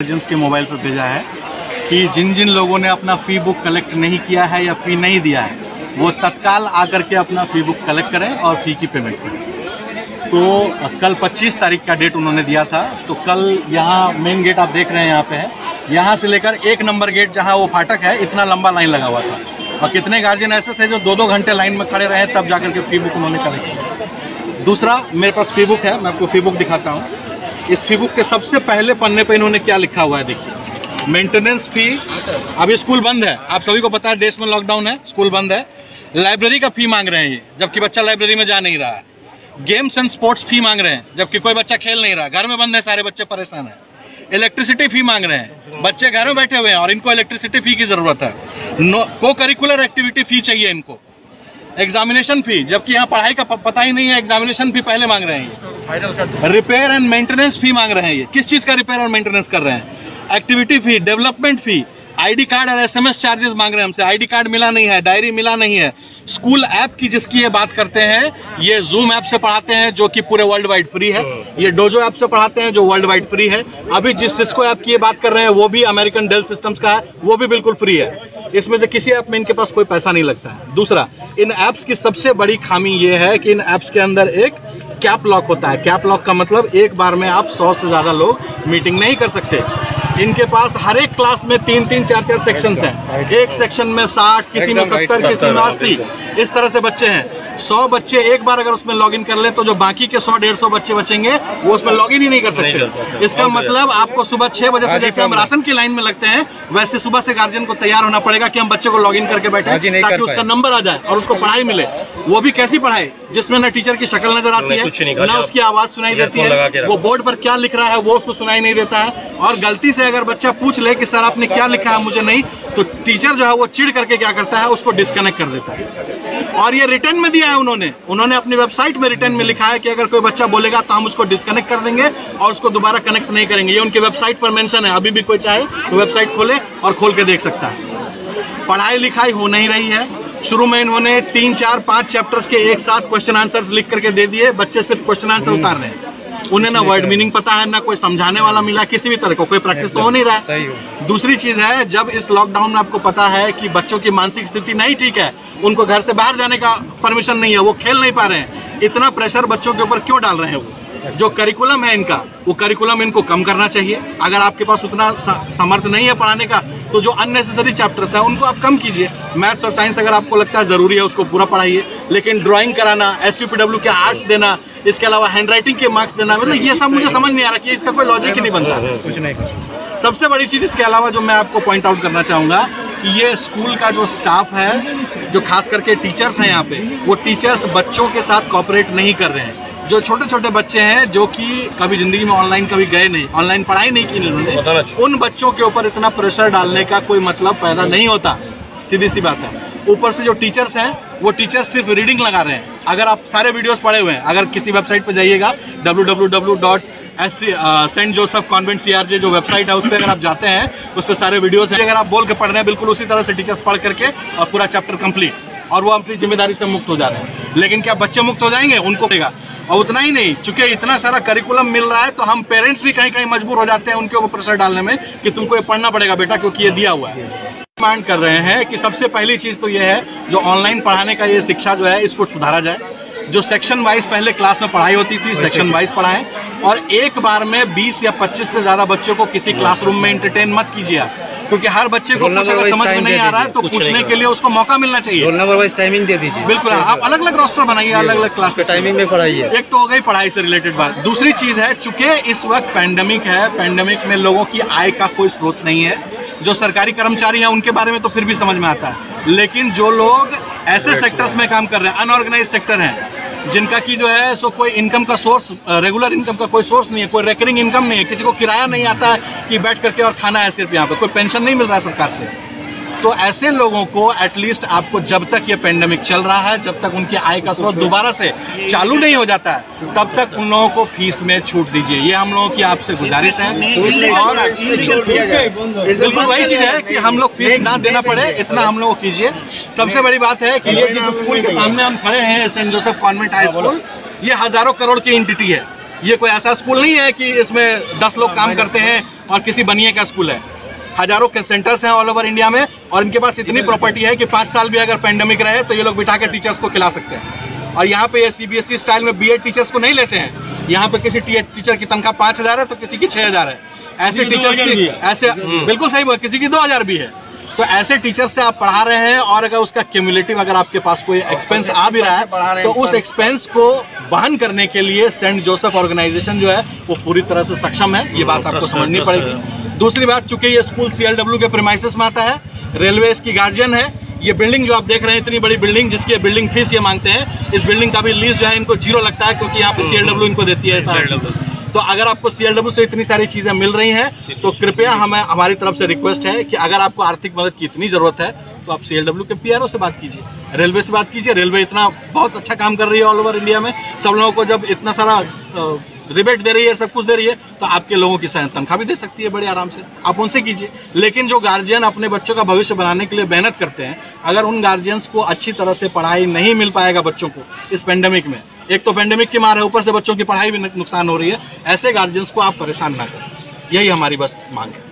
Guardians के mobile पर भेजा है कि जिन जिन लोगों ने अपना फ़ी बुक कलेक्ट नहीं किया है या फ़ी नहीं दिया है वो तत्काल आकर के अपना फ़ी बुक कलेक्ट करें और फ़ी की पेमेंट करें। तो कल 25 तारीख का डेट उन्होंने दिया था। तो कल यहाँ मेन गेट आप देख रहे हैं यहाँ पे है, यहाँ से लेकर 1 नंबर गेट जहाँ वो फाटक है इतना लंबा लाइन लगा हुआ था और कितने गार्जियन ऐसे थे जो 2-2 घंटे लाइन में खड़े रहे तब जाकर के फ़ी बुक उन्होंने कलेक्ट किया। दूसरा, मेरे पास फ़ी बुक है, मैं आपको फ़ी बुक दिखाता हूँ। इस फ़ी बुक के सबसे पहले पन्ने पे इन्होंने क्या लिखा हुआ है देखिए, मेंटेनेंस फ़ी। अभी स्कूल बंद है, आप सभी को पता है, देश में लॉकडाउन है, स्कूल बंद है। लाइब्रेरी का फ़ी मांग रहे हैं ये, जबकि बच्चा लाइब्रेरी में जा नहीं रहा है। गेम्स एंड स्पोर्ट्स फ़ी मांग रहे हैं, जबकि कोई बच्चा खेल नहीं रहा, घर में बंद है, सारे बच्चे परेशान हैं। इलेक्ट्रिसिटी फ़ी मांग रहे हैं, बच्चे घर में बैठे हुए हैं और इनको इलेक्ट्रिसिटी फ़ी की ज़रूरत है। को करिकुलर एक्टिविटी फ़ी चाहिए इनको। एग्जामिनेशन फ़ी, जबकि यहाँ पढ़ाई का पता ही नहीं है, एग्जामिनेशन फ़ी पहले मांग रहे हैं। रिपेयर एंड मेंटेनेंस फ़ी मांग रहे हैं ये, किस चीज़ का रिपेयर और मेंटेनेंस कर रहे हैं। एक्टिविटी फ़ी, डेवलपमेंट फ़ी, आईडी कार्ड और एसएमएस चार्जेस मांग रहे हैं हमसे। आईडी कार्ड मिला नहीं है, डायरी मिला नहीं है। स्कूल ऐप की जिसकी ये बात करते हैं, ये जूम ऐप से पढ़ाते हैं जो कि पूरे वर्ल्ड वाइड फ्री है। ये डोजो ऐप से पढ़ाते हैं जो वर्ल्ड वाइड फ्री है। अभी जिस सिस्को ऐप की ये बात कर रहे हैं वो भी अमेरिकन डेल सिस्टम्स का है, वो भी बिल्कुल फ्री है। इसमें से किसी ऐप में इनके पास कोई पैसा नहीं लगता है। दूसरा, इन ऐप्स की सबसे बड़ी खामी ये है कि इन ऐप्स के अंदर एक कैप लॉक होता है। कैप लॉक का मतलब एक बार में आप 100 से ज़्यादा लोग मीटिंग नहीं कर सकते। इनके पास हर एक क्लास में 3-3, 4-4 सेक्शंस हैं। एक सेक्शन में 60, किसी में 70, किसी में 80, इस तरह से बच्चे हैं। 100 बच्चे एक बार अगर उसमें लॉगिन कर ले तो जो बाकी के 100-150 बच्चे बचेंगे वो उसमें लॉगिन ही नहीं कर सकते। इसका मतलब आपको सुबह 6 बजे से जैसे हम राशन की लाइन में लगते हैं वैसे सुबह से गार्जियन को तैयार होना पड़ेगा कि हम बच्चे को लॉगिन करके बैठे ताकि उसका नंबर आ जाए और उसको पढ़ाई मिले। वो भी कैसी पढ़ाई, जिसमें ना टीचर की शक्ल नजर आती है, ना उसकी आवाज सुनाई देती है, वो बोर्ड पर क्या लिख रहा है वो उसको सुनाई नहीं देता है। और गलती से अगर बच्चा पूछ ले कि सर आपने क्या लिखा है मुझे नहीं, तो टीचर जो है वो चिढ़ करके क्या करता है, उसको डिस्कनेक्ट कर देता है। और ये रिटर्न में दिया है उन्होंने अपनी वेबसाइट में रिटर्न में लिखा है कि अगर कोई बच्चा बोलेगा तो हम उसको डिस्कनेक्ट कर देंगे और उसको दोबारा कनेक्ट नहीं करेंगे। ये उनकी वेबसाइट पर मेंशन है। अभी भी कोई चाहे तो वेबसाइट खोले और खोल के देख सकता है। पढ़ाई लिखाई हो नहीं रही है। शुरू में इन्होंने 3, 4, 5 चैप्टर्स के एक साथ क्वेश्चन आंसर्स लिख करके दे दिए। बच्चे सिर्फ क्वेश्चन आंसर उतार रहे हैं। उन्हें ना वर्ड मीनिंग पता है, ना कोई समझाने वाला मिला, किसी भी तरह का कोई प्रैक्टिस तो हो नहीं रहा है। दूसरी चीज है, जब इस लॉकडाउन में आपको पता है कि बच्चों की मानसिक स्थिति नहीं ठीक है, उनको घर से बाहर जाने का परमिशन नहीं है, वो खेल नहीं पा रहे हैं, इतना प्रेशर बच्चों के ऊपर क्यों डाल रहे हैं? वो जो करिकुलम है इनका, वो करिकुलम इनको कम करना चाहिए। अगर आपके पास उतना सामर्थ्य नहीं है पढ़ाने का तो जो अननेसेसरी चैप्टर्स है उनको आप कम कीजिए। मैथ्स और साइंस अगर आपको लगता है जरूरी है उसको पूरा पढ़ाइए, लेकिन ड्राइंग कराना, SUPW के आर्ट्स देना, इसके अलावा हैंडराइटिंग के मार्क्स देना, मतलब ये सब मुझे समझ नहीं आ रहा कि इसका कोई लॉजिक ही नहीं बनता। सबसे बड़ी चीज इसके अलावा जो मैं आपको पॉइंट आउट करना चाहूंगा कि ये स्कूल का जो स्टाफ है, जो खास करके टीचर्स हैं यहाँ पे, वो टीचर्स बच्चों के साथ कोऑपरेट नहीं कर रहे हैं। जो छोटे छोटे बच्चे हैं जो कि कभी जिंदगी में ऑनलाइन कभी गए नहीं, ऑनलाइन पढ़ाई नहीं की इन्होंने, उन बच्चों के ऊपर इतना प्रेशर डालने का कोई मतलब पैदा नहीं होता। सीधी सी बात है। ऊपर से जो टीचर्स हैं वो टीचर्स सिर्फ रीडिंग लगा रहे हैं। अगर आप सारे वीडियोस पढ़े हुए हैं, अगर किसी वेबसाइट पे जाइएगा www.St. Joseph Convent CRJ जो वेबसाइट है उस पर अगर आप जाते हैं उस पर सारे वीडियोस हैं। अगर आप बोल के पढ़ रहे हैं बिल्कुल उसी तरह से टीचर्स पढ़ करके और पूरा चैप्टर कंप्लीट, और वो अपनी जिम्मेदारी से मुक्त हो जा रहे हैं। लेकिन क्या बच्चे मुक्त हो जाएंगे? उनको देगा। और उतना ही नहीं, चूंकि इतना सारा करिकुलम मिल रहा है तो हम पेरेंट्स भी कहीं कहीं मजबूर हो जाते हैं उनके ऊपर प्रेशर डालने में कि तुमको ये पढ़ना पड़ेगा बेटा क्योंकि ये दिया हुआ है। डिमांड कर रहे हैं कि सबसे पहली चीज तो ये है, जो ऑनलाइन पढ़ाने का ये शिक्षा जो है इसको सुधारा जाए। जो सेक्शन वाइज पहले क्लास में पढ़ाई होती थी, सेक्शन वाइज पढ़ाएं, और एक बार में 20 या 25 से ज्यादा बच्चों को किसी क्लासरूम में एंटरटेन मत कीजिए, क्योंकि हर बच्चे को कुछ अगर समझ में नहीं आ रहा है तो पूछने के लिए उसको मौका मिलना चाहिए। रोल नंबर वाइज टाइमिंग दे दीजिए। बिल्कुल, आप अलग अलग रोस्टर बनाइए, अलग अलग क्लास टाइमिंग में पढ़ाइए। एक तो हो गई पढ़ाई से रिलेटेड बात। दूसरी चीज है, चूंकि इस वक्त पैंडेमिक है, पैंडेमिक में लोगों की आय का कोई स्रोत नहीं है। जो सरकारी कर्मचारी हैं उनके बारे में तो फिर भी समझ में आता है, लेकिन जो लोग ऐसे सेक्टर्स में काम कर रहे हैं, अनऑर्गेनाइज सेक्टर हैं, जिनका की जो है सो कोई इनकम का सोर्स, रेगुलर इनकम का कोई सोर्स नहीं है, कोई रेकरिंग इनकम नहीं है, किसी को किराया नहीं आता है कि बैठ करके और खाना है सिर्फ यहाँ पे, कोई पेंशन नहीं मिल रहा है सरकार से, तो ऐसे लोगों को एटलीस्ट आपको जब तक ये पेंडेमिक चल रहा है, जब तक उनकी आय का स्रोत दोबारा से चालू नहीं हो जाता है, तब तक उन लोगों को फीस में छूट दीजिए। ये हम लोगों की आपसे गुजारिश है। और बिल्कुल वही चीज है कि हम लोग फीस ना देना पड़े, इतना हम लोग कीजिए। सबसे बड़ी बात है कि ये जिस स्कूल के सामने हम खड़े हैं, Saint Joseph convent high school, ये हजारों करोड़ की एंटिटी है। ये कोई ऐसा स्कूल नहीं है कि इसमें 10 लोग काम करते हैं और किसी बनिए का स्कूल है। हजारों के सेंटर्स हैं ऑल ओवर इंडिया में, और इनके पास इतनी प्रॉपर्टी है कि 5 साल भी अगर पेंडेमिक रहे तो ये लोग बिठा के टीचर्स को खिला सकते हैं। और यहाँ पे ये CBSE स्टाइल में बीएड टीचर्स को नहीं लेते हैं। यहाँ पे किसी टीचर की तनख्वाह 5,000 है तो किसी की 6,000 है। ऐसे टीचर्स की ऐसे बिल्कुल सही बात, किसी की 2,000 भी है। तो ऐसे टीचर से आप पढ़ा रहे हैं, और अगर उसका क्यूमुलेटिव अगर आपके पास कोई एक्सपेंस आ भी रहा है तो उस एक्सपेंस को वहन करने के लिए सेंट जोसेफ ऑर्गेनाइजेशन जो है वो पूरी तरह से सक्षम है। ये बात आपको समझनी पड़ेगी। दूसरी बात, चूंकि ये स्कूल CLW के प्रीमाइसेस में आता है, रेलवे इसकी गार्जियन है। ये बिल्डिंग जो आप देख रहे हैं, इतनी बड़ी बिल्डिंग जिसकी बिल्डिंग फीस ये मांगते हैं, इस बिल्डिंग का भी लीज जो है इनको 0 लगता है, क्योंकि यहाँ पे CLW इनको देती है। तो अगर आपको CLW से इतनी सारी चीजें मिल रही हैं तो कृपया हमारी तरफ से रिक्वेस्ट है कि अगर आपको आर्थिक मदद की इतनी जरूरत है तो आप CLW के PRO से बात कीजिए, रेलवे से बात कीजिए। रेलवे इतना बहुत अच्छा काम कर रही है ऑल ओवर इंडिया में, सब लोगों को जब इतना सारा रिबेट दे रही है, सब कुछ दे रही है, तो आपके लोगों की तनख्वाह भी दे सकती है बड़े आराम से, आप उनसे कीजिए। लेकिन जो गार्जियन अपने बच्चों का भविष्य बनाने के लिए मेहनत करते हैं, अगर उन गार्जियंस को अच्छी तरह से पढ़ाई नहीं मिल पाएगा बच्चों को इस पेंडेमिक में, एक तो पेंडेमिक की मार है, ऊपर से बच्चों की पढ़ाई भी नुकसान हो रही है, ऐसे गार्जियंस को आप परेशान ना करें। यही हमारी बस मांग है।